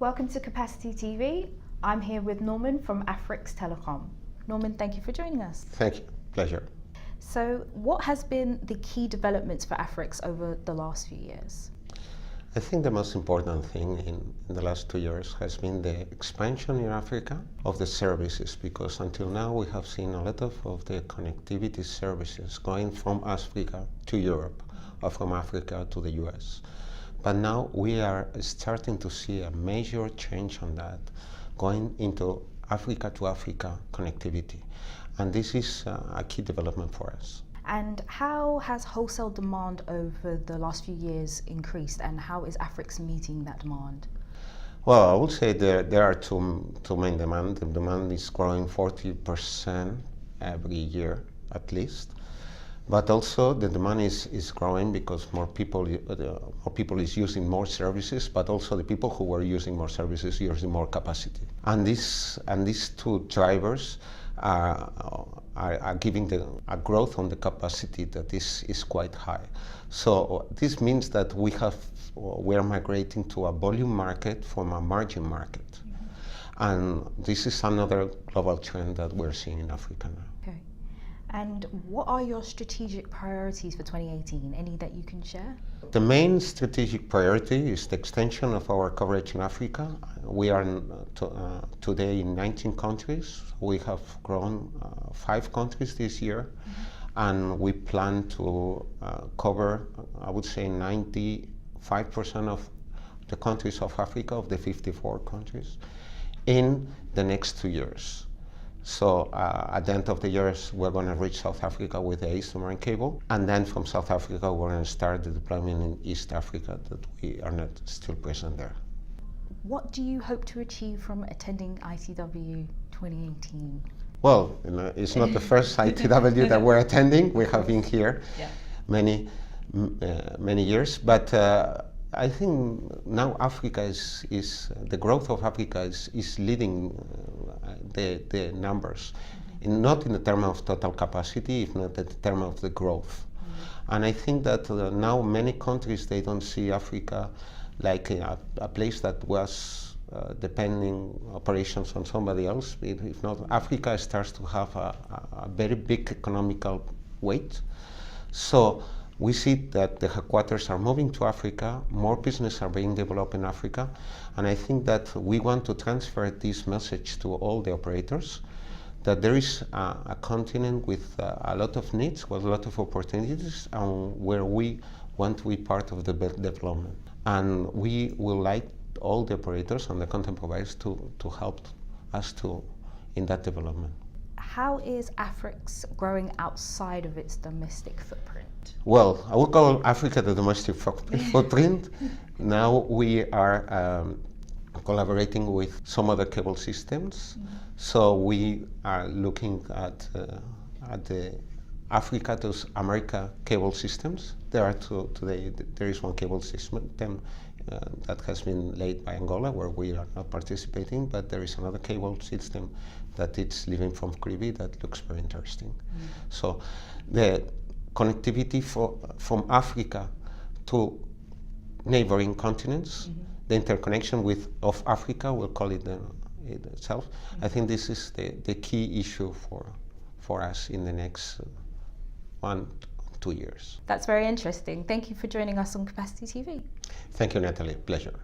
Welcome to Capacity TV. I'm here with Norman from AFR-IX Telecom. Norman, thank you for joining us. Thank you. Pleasure. So what has been the key developments for AFR-IX over the last few years? I think the most important thing in the last 2 years has been the expansion in Africa of the services, because until now we have seen a lot of the connectivity services going from Africa to Europe or from Africa to the US. But now we are starting to see a major change on that, going into Africa to Africa connectivity. And this is a key development for us. And how has wholesale demand over the last few years increased, and how is AFR-IX meeting that demand? Well, I would say there are two main demands. The demand is growing 40% every year at least. But also the demand is growing because more people is using more services, but also the people who were using more services using more capacity. And these two drivers are giving a growth on the capacity that is quite high. So this means that we are migrating to a volume market from a margin market. Mm-hmm. And this is another global trend that we're seeing in Africa now. Okay. And what are your strategic priorities for 2018? Any that you can share? The main strategic priority is the extension of our coverage in Africa. We are today in 19 countries. We have grown 5 countries this year, mm-hmm. and we plan to cover, I would say, 95% of the countries of Africa, of the 54 countries, in the next 2 years. So at the end of the year, we're going to reach South Africa with the submarine cable, and then from South Africa we're going to start the deployment in East Africa that we are not still present there. What do you hope to achieve from attending ITW 2018? Well, it's not the first ITW that we're attending. We have been here many years, but I think now Africa is the growth of Africa is leading the numbers, not in the term of total capacity, if not in the term of the growth. Mm-hmm. And I think that now many countries, they don't see Africa like a place that was depending operations on somebody else. If not, Africa starts to have a very big economical weight. So we see that the headquarters are moving to Africa, more business are being developed in Africa, and I think that we want to transfer this message to all the operators, that there is a continent with a lot of needs, with a lot of opportunities, and where we want to be part of the development. And we will like all the operators and the content providers to help us in that development. How is AFR-IX growing outside of its domestic footprint? Well, I would call Africa the domestic footprint. Now we are collaborating with some other cable systems. Mm-hmm. So we are looking at the Africa to America cable systems. There are today. There is one cable system that has been laid by Angola, where we are not participating, but there is another cable system that it's living from Caribbean that looks very interesting. Mm-hmm. So the connectivity from Africa to neighboring continents, mm-hmm. the interconnection of Africa, we'll call it itself. Mm-hmm. I think this is the key issue for us in the next 1 to 2 years. That's very interesting. Thank you for joining us on Capacity TV. Thank you, Natalie. Pleasure.